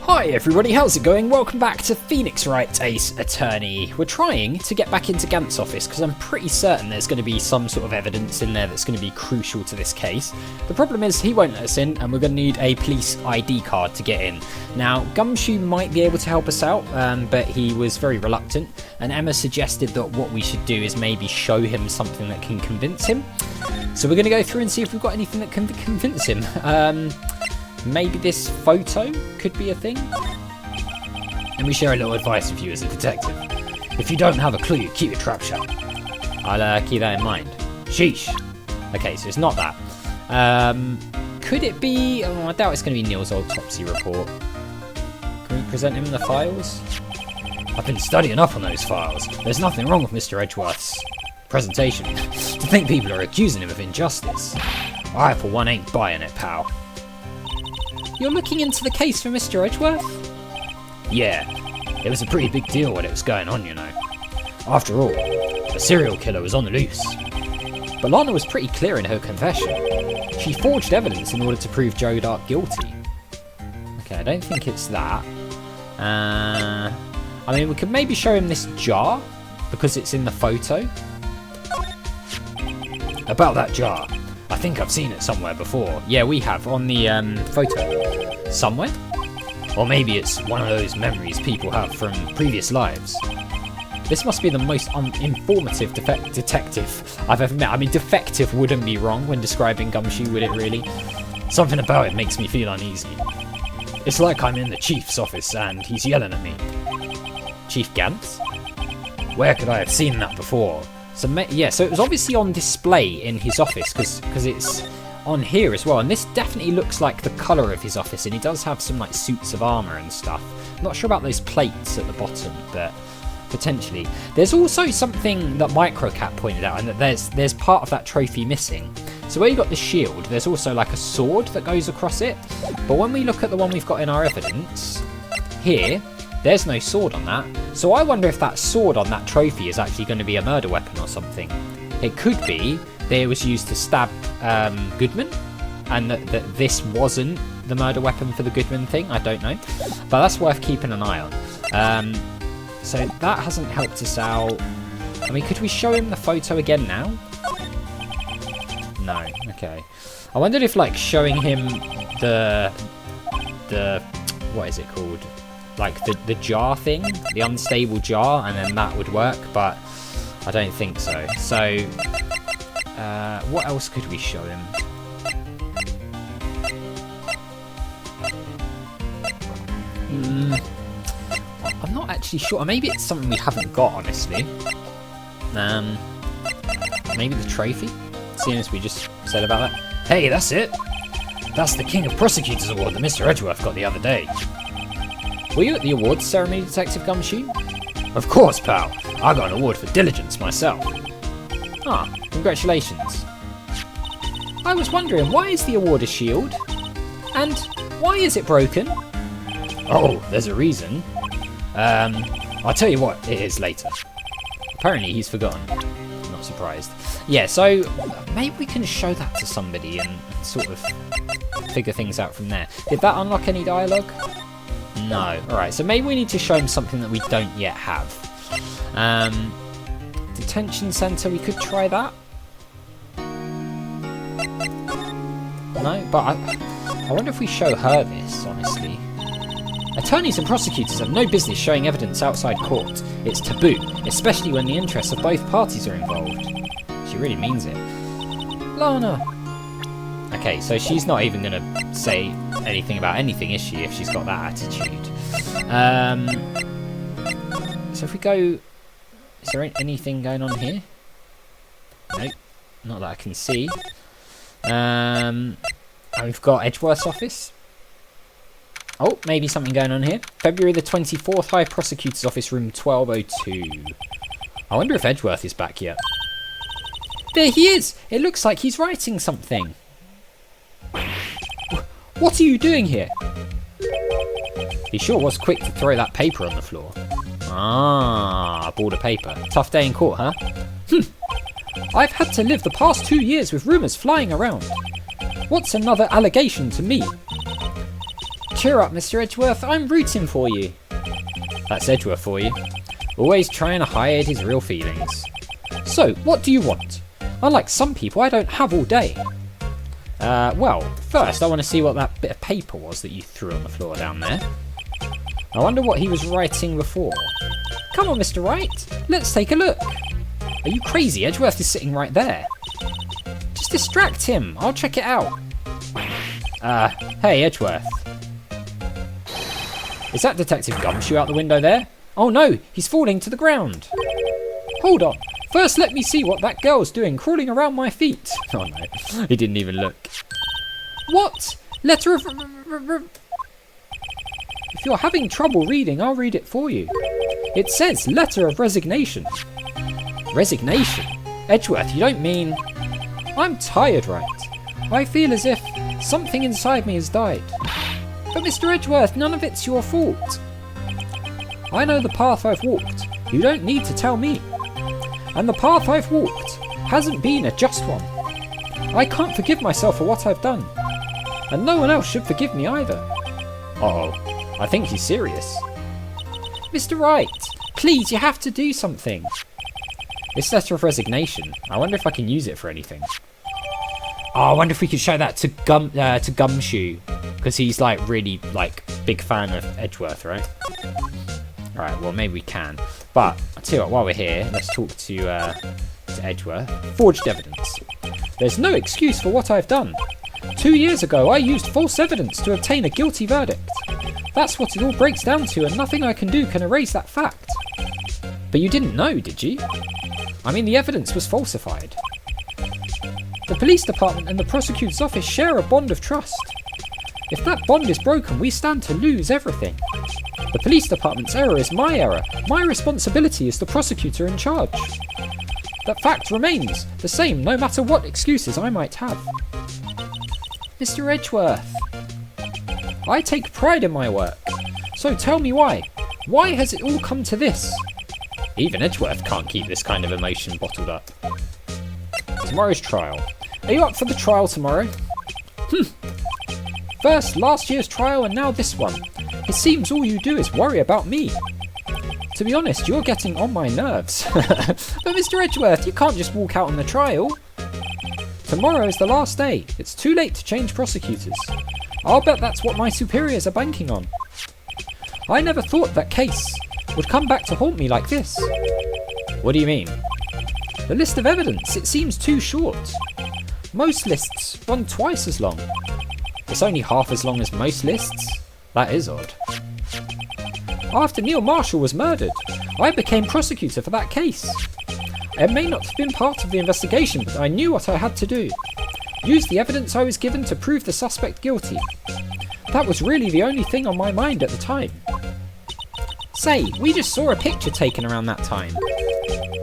Hi everybody, how's it going? Welcome back to Phoenix Wright, Ace Attorney. We're trying to get back into Gant's office because I'm pretty certain there's going to be some sort of evidence in there that's going to be crucial to this case. The problem is he won't let us in and we're going to need a police ID card to get in. Now, Gumshoe might be able to help us out, but he was very reluctant, and Emma suggested that what we should do is maybe show him something that can convince him. So we're going to go through and see if we've got anything that can convince him. Maybe this photo could be a thing? Let me share a little advice with you as a detective. If you don't have a clue, keep your trap shut. I'll keep that in mind. Sheesh. Okay, so it's not that. Could it be... Oh, I doubt it's going to be Neil's autopsy report. Can we present him the files? I've been studying up on those files. There's nothing wrong with Mr. Edgeworth's presentation. To think people are accusing him of injustice. I, for one, ain't buying it, pal. You're looking into the case for Mr. Edgeworth? Yeah, it was a pretty big deal when it was going on, you know. After all, a serial killer was on the loose. But Lana was pretty clear in her confession. She forged evidence in order to prove Joe Dark guilty. Okay, I don't think it's that. I mean, we could maybe show him this jar, because it's in the photo. About that jar. I think I've seen it somewhere before. Yeah, we have, on the photo. Somewhere? Or maybe it's one of those memories people have from previous lives. This must be the most informative detective I've ever met. I mean, defective wouldn't be wrong when describing Gumshoe, would it really? Something about it makes me feel uneasy. It's like I'm in the chief's office and he's yelling at me. Chief Gant? Where could I have seen that before? So yeah, so it was obviously on display in his office because it's on here as well, and this definitely looks like the colour of his office, and he does have some like suits of armour and stuff. I'm not sure about those plates at the bottom, but potentially. There's also something that Microcat pointed out, and that there's part of that trophy missing. So where you got the shield, there's also like a sword that goes across it, but when we look at the one we've got in our evidence here, there's no sword on that. So I wonder if that sword on that trophy is actually going to be a murder weapon or something. It could be that it was used to stab Goodman, and that this wasn't the murder weapon for the Goodman thing. I don't know. But that's worth keeping an eye on. So that hasn't helped us out. I mean, could we show him the photo again now? No. Okay. I wondered if, like, showing him the what is it called? Like the jar thing, the unstable jar, and then that would work, but I don't think so. So what else could we show him? I'm not actually sure. Maybe it's something we haven't got, honestly. Maybe the trophy, seeing as we just said about that. Hey, that's it. That's the King of Prosecutors Award that Mr. Edgeworth got the other day. Were you at the awards ceremony, Detective Gumshoe? Of course, pal. I got an award for diligence myself. Ah, congratulations. I was wondering, why is the award a shield? And why is it broken? Oh, there's a reason. I'll tell you what it is later. Apparently he's forgotten. Not surprised. Yeah, so maybe we can show that to somebody and sort of figure things out from there. Did that unlock any dialogue? No. Alright, so maybe we need to show him something that we don't yet have. Detention centre, we could try that. No, but I wonder if we show her this, honestly. Attorneys and prosecutors have no business showing evidence outside court. It's taboo, especially when the interests of both parties are involved. She really means it. Lana! Okay, so she's not even going to say anything about anything, is she, if she's got that attitude? So if we go... Is there anything going on here? Nope, not that I can see. And we've got Edgeworth's office. Oh, maybe something going on here. February the 24th, High Prosecutor's Office, room 1202. I wonder if Edgeworth is back yet. There he is! It looks like he's writing something. What are you doing here? He sure was quick to throw that paper on the floor. Ah, a ball of paper. Tough day in court, huh? I've had to live the past 2 years with rumours flying around. What's another allegation to me? Cheer up, Mr. Edgeworth, I'm rooting for you. That's Edgeworth for you. Always trying to hide his real feelings. So, what do you want? Unlike some people, I don't have all day. Well, first I want to see what that bit of paper was that you threw on the floor down there. I wonder what he was writing before. Come on, Mr. Wright, let's take a look. Are you crazy? Edgeworth is sitting right there. Just distract him, I'll check it out. Hey, Edgeworth. Is that Detective Gumshoe out the window there? Oh no, he's falling to the ground. Hold on. First, let me see what that girl's doing crawling around my feet. Oh no, he didn't even look. What? Letter of... If you're having trouble reading, I'll read it for you. It says letter of resignation. Resignation? Edgeworth, you don't mean... I'm tired, right? I feel as if something inside me has died. But Mr. Edgeworth, none of it's your fault. I know the path I've walked. You don't need to tell me. And the path I've walked hasn't been a just one. I can't forgive myself for what I've done. And no one else should forgive me either. Uh-oh, I think he's serious. Mr. Wright, please, you have to do something. This letter of resignation, I wonder if I can use it for anything. Oh, I wonder if we could show that to Gumshoe, because he's like really like big fan of Edgeworth, right? Alright, well maybe we can. But I'll tell you what, while we're here, let's talk to Edgeworth. Forged evidence. There's no excuse for what I've done. 2 years ago, I used false evidence to obtain a guilty verdict. That's what it all breaks down to, and nothing I can do can erase that fact. But you didn't know, did you? I mean, the evidence was falsified. The police department and the prosecutor's office share a bond of trust. If that bond is broken, we stand to lose everything. The police department's error is my error. My responsibility is the prosecutor in charge. That fact remains the same no matter what excuses I might have. Mr. Edgeworth, I take pride in my work. So tell me why. Why has it all come to this? Even Edgeworth can't keep this kind of emotion bottled up. Tomorrow's trial. Are you up for the trial tomorrow? First, last year's trial and now this one. It seems all you do is worry about me. To be honest, you're getting on my nerves. But Mr. Edgeworth, you can't just walk out on the trial. Tomorrow is the last day. It's too late to change prosecutors. I'll bet that's what my superiors are banking on. I never thought that case would come back to haunt me like this. What do you mean? The list of evidence, it seems too short. Most lists run twice as long. It's only half as long as most lists? That is odd. After Neil Marshall was murdered, I became prosecutor for that case. It may not have been part of the investigation, but I knew what I had to do. Use the evidence I was given to prove the suspect guilty. That was really the only thing on my mind at the time. Say, we just saw a picture taken around that time.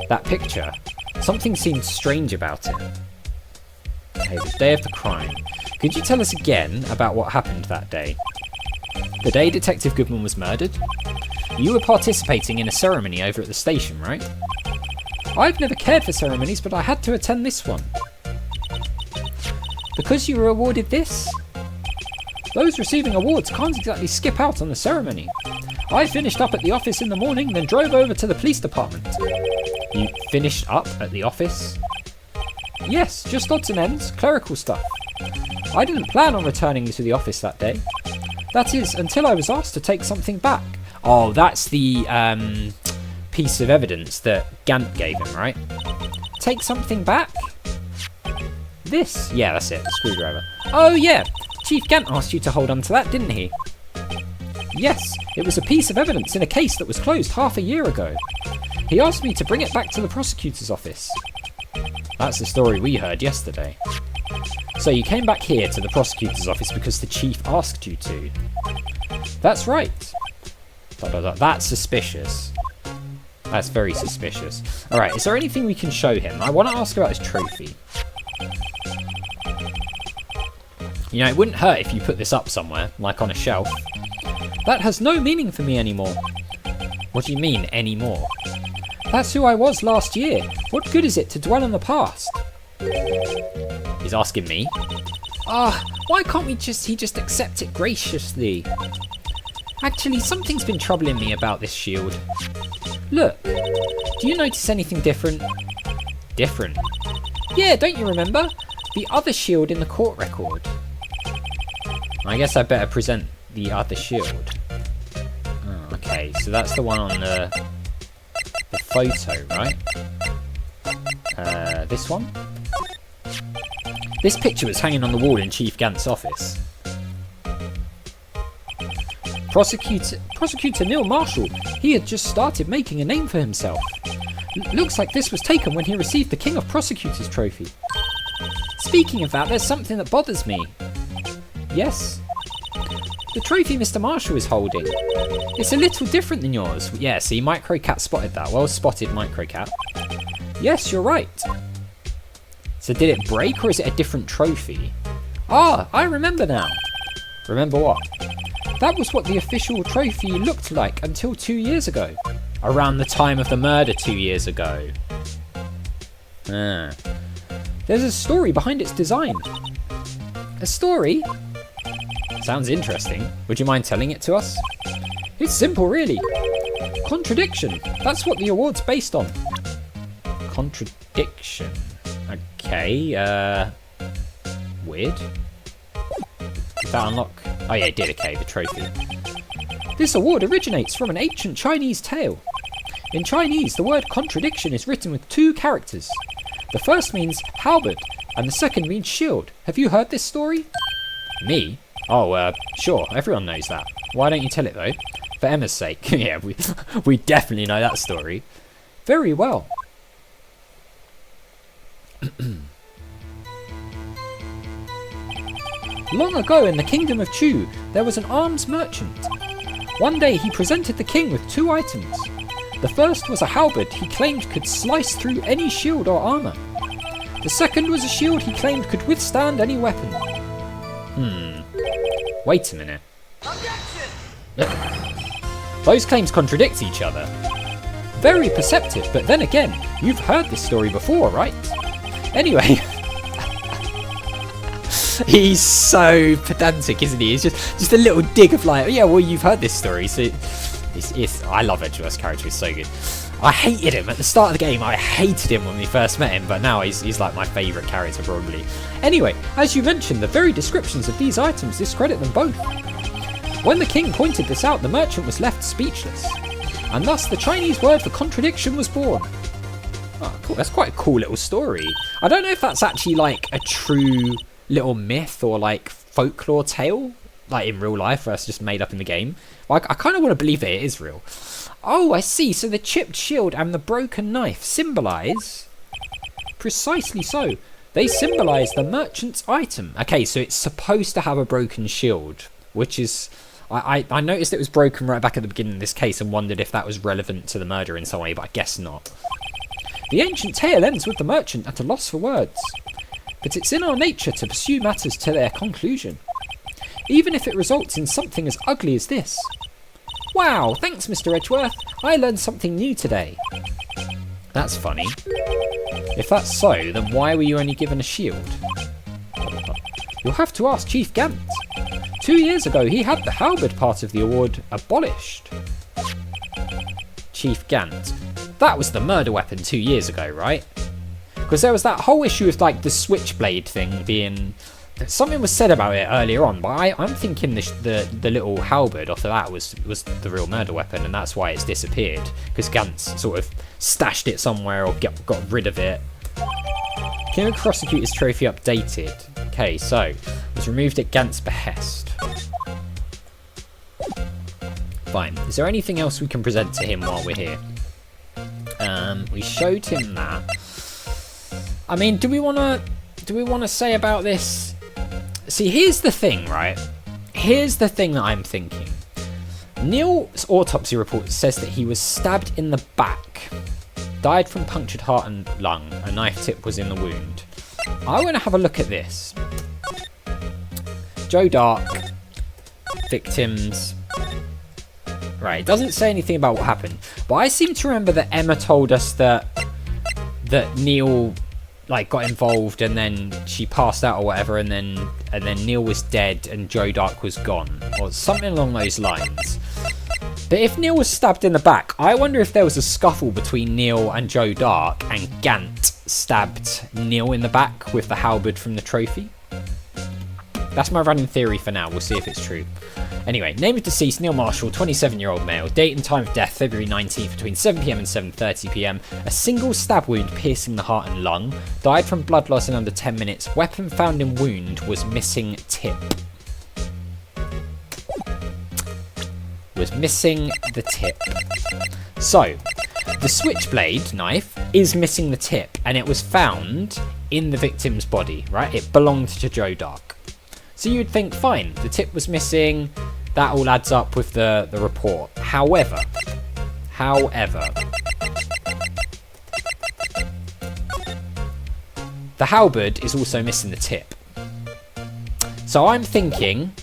That picture? Something seemed strange about it. Okay, the day of the crime. Could you tell us again about what happened that day? The day Detective Goodman was murdered? You were participating in a ceremony over at the station, right? I've never cared for ceremonies, but I had to attend this one. Because you were awarded this? Those receiving awards can't exactly skip out on the ceremony. I finished up at the office in the morning, then drove over to the police department. You finished up at the office? Yes, just odds and ends, clerical stuff. I didn't plan on returning to the office that day. That is, until I was asked to take something back. Oh, that's the piece of evidence that Gant gave him, right? Take something back? This? Yeah, that's it, the screwdriver. Oh yeah, Chief Gant asked you to hold on to that, didn't he? Yes, it was a piece of evidence in a case that was closed half a year ago. He asked me to bring it back to the prosecutor's office. That's the story we heard yesterday. So you came back here to the prosecutor's office because the chief asked you to. That's right. That's suspicious. That's very suspicious. Alright, is there anything we can show him? I want to ask about his trophy. You know, it wouldn't hurt if you put this up somewhere, like on a shelf. That has no meaning for me anymore. What do you mean, anymore? That's who I was last year. What good is it to dwell on the past? He's asking me. Why can't he just accept it graciously? Actually, something's been troubling me about this shield. Look, do you notice anything different? Different? Yeah, don't you remember? The other shield in the court record. I guess I better present the other shield. Oh, okay, so that's the one on the photo, right? This one? This picture was hanging on the wall in Chief Gant's office. Prosecutor Neil Marshall, he had just started making a name for himself. Looks like this was taken when he received the King of Prosecutors trophy. Speaking of that, there's something that bothers me. Yes? The trophy Mr. Marshall is holding. It's a little different than yours. Yeah, see, Microcat spotted that. Well spotted, Microcat. Yes, you're right. So did it break or is it a different trophy? Ah, I remember now. Remember what? That was what the official trophy looked like until 2 years ago. Around the time of the murder 2 years ago. Ah. There's a story behind its design. A story? Sounds interesting. Would you mind telling it to us? It's simple, really. Contradiction. That's what the award's based on. Contradiction. Okay, weird. Did that unlock? Oh yeah, it did, okay, the trophy. This award originates from an ancient Chinese tale. In Chinese, the word contradiction is written with 2 characters. The first means halberd, and the second means shield. Have you heard this story? Me? Oh, sure, everyone knows that. Why don't you tell it though? For Emma's sake. Yeah, we definitely know that story. Very well. Long ago in the kingdom of Chu, there was an arms merchant. One day he presented the king with 2 items. The first was a halberd he claimed could slice through any shield or armour. The second was a shield he claimed could withstand any weapon. Wait a minute. Those claims contradict each other. Very perceptive, but then again, you've heard this story before, right? Anyway, he's so pedantic, isn't he? It's just a little dig of like, oh, yeah, well, you've heard this story, so I love Edgeworth's character, he's so good. I hated him at the start of the game. I hated him when we first met him, but now he's like my favourite character probably. Anyway, as you mentioned, the very descriptions of these items discredit them both. When the king pointed this out, the merchant was left speechless, and thus the Chinese word for contradiction was born. Oh, cool. That's quite a cool little story. I don't know if that's actually like a true little myth or like folklore tale, like in real life, or it's just made up in the game. Well, I kind of want to believe that it is real. Oh, I see. So the chipped shield and the broken knife symbolise... Precisely so. They symbolise the merchant's item. Okay, so it's supposed to have a broken shield, which is... I noticed it was broken right back at the beginning of this case and wondered if that was relevant to the murder in some way, but I guess not. The ancient tale ends with the merchant at a loss for words. But it's in our nature to pursue matters to their conclusion, even if it results in something as ugly as this. Wow, thanks Mr. Edgeworth. I learned something new today. That's funny. If that's so, then why were you only given a shield? You'll have to ask Chief Gant. 2 years ago, he had the halberd part of the award abolished. Chief Gant. That was the murder weapon 2 years ago, right? Because there was that whole issue with like the switchblade thing being... Something was said about it earlier on, but I'm thinking the little halberd off of that was the real murder weapon, and that's why it's disappeared. Because Gant sort of stashed it somewhere or got rid of it. King of Prosecutor's trophy updated. Okay, so was removed at Gant's behest. Fine. Is there anything else we can present to him while we're here? We showed him that. I mean, do we want to say about this? See, here's the thing, right? Here's the thing that I'm thinking. Neil's autopsy report says that he was stabbed in the back, died from punctured heart and lung. A knife tip was in the wound. I want to have a look at this. Joe Dark, victims. Right, it doesn't say anything about what happened, but I seem to remember that Emma told us that Neil like got involved and then she passed out or whatever, and then and then Neil was dead and Joe Dark was gone, or something along those lines. But if Neil was stabbed in the back, I wonder if there was a scuffle between Neil and Joe Dark and Gant stabbed Neil in the back with the halberd from the trophy. That's my running theory for now. We'll see if it's true. Anyway, name of deceased, Neil Marshall, 27-year-old male. Date and time of death, February 19th, between 7 PM and 7:30 PM. A single stab wound piercing the heart and lung. Died from blood loss in under 10 minutes. Weapon found in wound was missing tip. Was missing the tip. So, the switchblade knife is missing the tip, and it was found in the victim's body, right? It belonged to Joe Dark. So you'd think, fine, the tip was missing, that all adds up with the report. However, the halberd is also missing the tip. So I'm thinking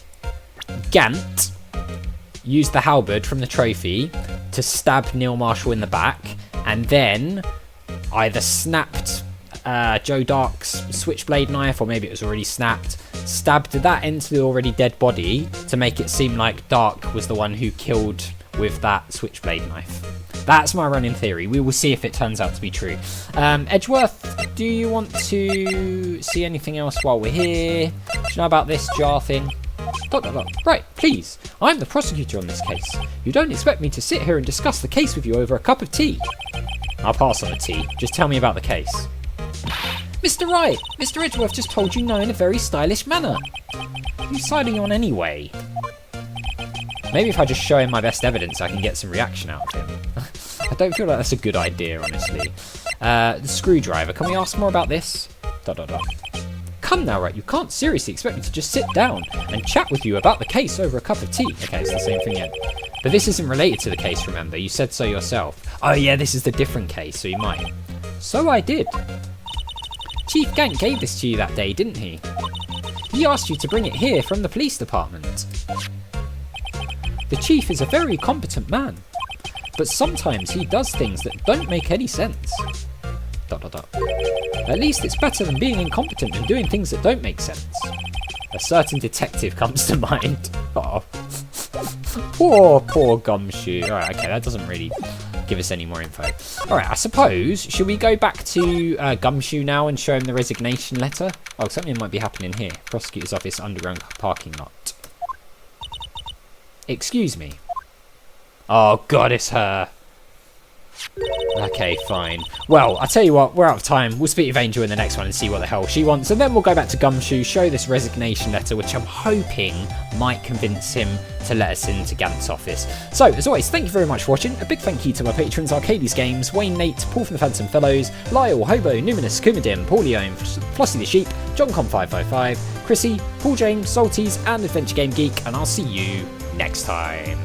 Gant used the halberd from the trophy to stab Neil Marshall in the back, and then either snapped Joe Dark's switchblade knife, or maybe it was already snapped, stabbed that into the already dead body to make it seem like Dark was the one who killed with that switchblade knife. That's my running theory. We will see if it turns out to be true. Edgeworth, do you want to see anything else while we're here? Do you know about this jar thing? ... Right, please. I'm the prosecutor on this case. You don't expect me to sit here and discuss the case with you over a cup of tea. I'll pass on the tea. Just tell me about the case. Mr. Wright, Mr. Edgeworth just told you no in a very stylish manner. Who's siding on anyway? Maybe if I just show him my best evidence, I can get some reaction out of him. I don't feel like that's a good idea, honestly. The screwdriver. Can we ask more about this? ... Come now, Wright. You can't seriously expect me to just sit down and chat with you about the case over a cup of tea. Okay, it's the same thing again. But this isn't related to the case, remember? You said so yourself. Oh yeah, this is the different case, so you might. So I did. Chief Gant gave this to you that day, didn't he? He asked you to bring it here from the police department. The chief is a very competent man, but sometimes he does things that don't make any sense. ... At least it's better than being incompetent and doing things that don't make sense. A certain detective comes to mind. Oh. Poor Gumshoe. Alright, okay, that doesn't really give us any more info. Alright, I suppose, should we go back to Gumshoe now and show him the resignation letter? Oh, something might be happening here. Prosecutor's office, underground parking lot. Excuse me. Oh god, it's her. Okay, fine. Well, I'll tell you what, we're out of time. We'll speak with Angel in the next one and see what the hell she wants, and then we'll go back to Gumshoe, show this resignation letter, which I'm hoping might convince him to let us into Gant's office. So, as always, thank you very much for watching. A big thank you to my patrons, Arcades Games, Wayne Nate, Paul from the Phantom Fellows, Lyle, Hobo, Numinous, Kumadim, Paulione, Flossie the Sheep, JohnCom555, Chrissy, Paul James, Salties, and Adventure Game Geek, and I'll see you next time.